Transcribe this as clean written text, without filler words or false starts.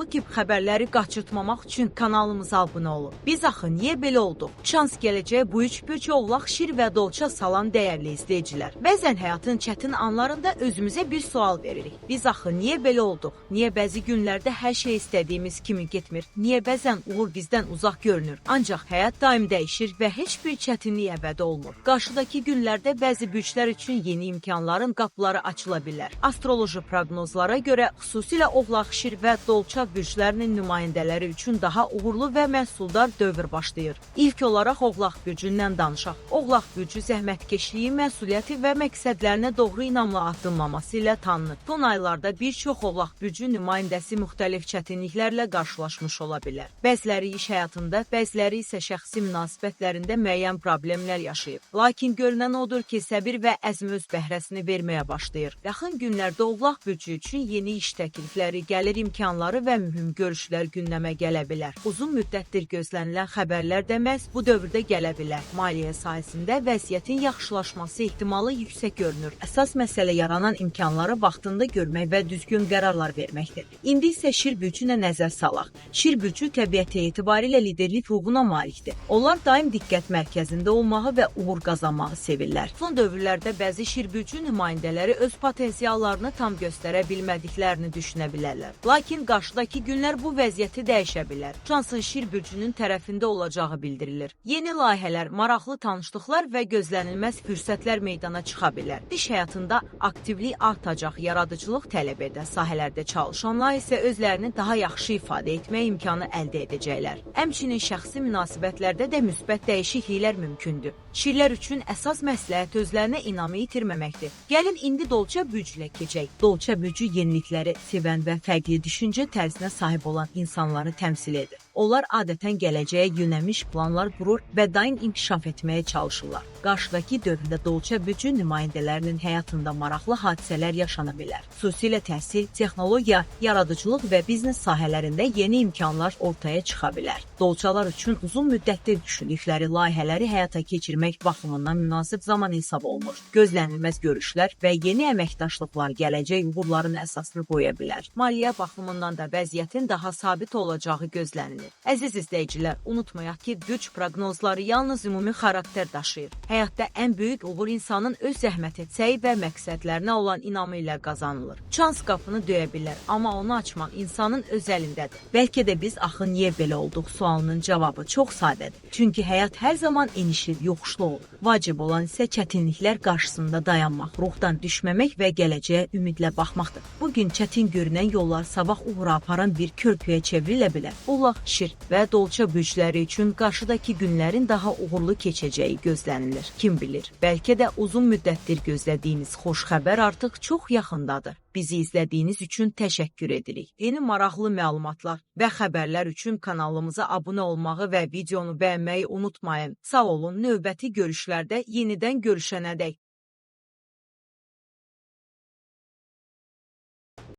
Bu tip xəbərləri qaçırtmamaq üçün kanalımıza abunə olun. Biz axı niyə belə olduq? Şans gələcək bu üç bürc oğlaq şir və dolça salan dəyərli izləyicilər. Bəzən həyatın çətin anlarında özümüzə bir sual veririk. Biz axı niyə belə olduq? Niyə bəzi günlərdə hər şey istədiyimiz kimi getmir? Niyə bəzən uğur bizdən uzaq görünür? Ancaq həyat daim dəyişir və heç bir çətinlik əbədi olmur. Qarşıdakı günlərdə bəzi bürclər üçün yeni imkanların qapıları açıla bilər. Astroloji proqnozlara görə xüsusilə oğlaq, şir və dolça bürclərinin nümayəndələri üçün daha uğurlu və məhsuldar dövr başlayır. İlk olaraq oğlaq bürcündən danışaq. Oğlaq bürcü zəhmətkeşliyi, məsuliyyəti və məqsədlərinə doğru inamla addımlaması ilə tanınır. Son aylarda bir çox oğlaq bürcü nümayəndəsi müxtəlif çətinliklərlə qarşılaşmış ola bilər. Bəziləri iş həyatında, bəziləri isə şəxsi münasibətlərində müəyyən problemlər yaşayıb. Lakin görünən odur ki, səbir və əzm öz bəhrəsini verməyə başlayır. Yaxın günlərdə oğlaq bürcü üçün yeni iş təklifləri, gəlir imkanları və mühüm görüşlər gündəmə gələ bilər. Uzun müddətdir gözlənilən xəbərlər də məhz bu dövrdə gələ bilər. Maliyyə sahəsində vəziyyətin yaxşılaşması ehtimalı yüksək görünür. Əsas məsələ yaranan imkanları vaxtında görmək və düzgün qərarlar verməkdir. İndi isə şir bürcünə nəzər salaq. Şir bürcü təbiəti etibarilə liderlik ruhuna malikdir. Onlar daim diqqət mərkəzində olmağı və uğur qazanmağı sevirlər. Son dövrlərdə bəzi şir bürcü nümayəndələri öz potensiallarını tam göstərə bilmədiklərini düşünə bilərlər. Lakin qarşıdakı günlər bu vəziyyəti dəyişə bilər. Şansın şir bürcünün tərəfində olacağı bildirilir. Yeni layihələr, maraqlı tanışlıqlar və gözlənilməz fürsətlər meydana çıxa bilər. İş həyatında aktivlik artacaq, yaradıcılıq tələb edən sahələrdə çalışanlar isə özlərini daha yaxşı ifadə etmək imkanı əldə edəcəklər. Həmçinin şəxsi münasibətlərdə də müsbət dəyişikliklər mümkündür. Şirlər üçün əsas məsləhət özlərinə inamı itirməməkdir. Gəlin indi dolça bürclə keçək. Dolça bürcü yenilikləri sevən və fərqli düşüncə tərzinə sahib olan insanları təmsil edir. Onlar adətən gələcəyə yönəlmiş planlar qurur və daim inkişaf etməyə çalışırlar. Qarşıdakı dövrdə dolça bürcü nümayəndələrinin həyatında maraqlı hadisələr yaşana bilər. Xüsusilə təhsil, texnologiya, yaradıcılıq və biznes sahələrində yeni imkanlar ortaya çıxa bilər. Dolçalar üçün uzun müddətdir düşündükləri layihələri həyata keçirmək baxımından münasib zaman hesab olunur. Gözlənilməz görüşlər və yeni əməkdaşlıqlar gələcək uğurların əsasını qoya bilər. Maliyyə baxımından da vəziyyətin daha sabit olacağı gözlənilir. Əziz izləyicilər, unutmayaq ki, bürc proqnozları yalnız ümumi xarakter daşıyır. Həyatda ən böyük uğur insanın öz zəhmət etsəyi və məqsədlərinə olan inamı ilə qazanılır. Şans qapını döyə bilər, amma onu açmaq insanın öz əlindədir. Bəlkə də biz axı niyə belə olduq sualının cavabı çox sadədir. Çünki həyat hər zaman enişli, yoxuşlu olur. Vacib olan isə çətinliklər qarşısında dayanmaq, ruhdan düşməmək və gələcəyə ümidlə baxmaqdır. Bugün çətin görünən yollar sabah uğura aparan bir körpüyə çevrilə bilər. Oğlaq, şir və dolça bürcləri üçün qarşıdakı günlərin daha uğurlu keçəcəyi gözlənilir. Kim bilir, bəlkə də uzun müddətdir gözlədiyiniz xoş xəbər artıq çox yaxındadır. Bizi izlədiyiniz üçün təşəkkür edirik. Yeni maraqlı məlumatlar və xəbərlər üçün kanalımıza abunə olmağı və videonu bəyənməyi unutmayın. Sağ olun, növbəti görüşlərdə yenidən görüşənədək.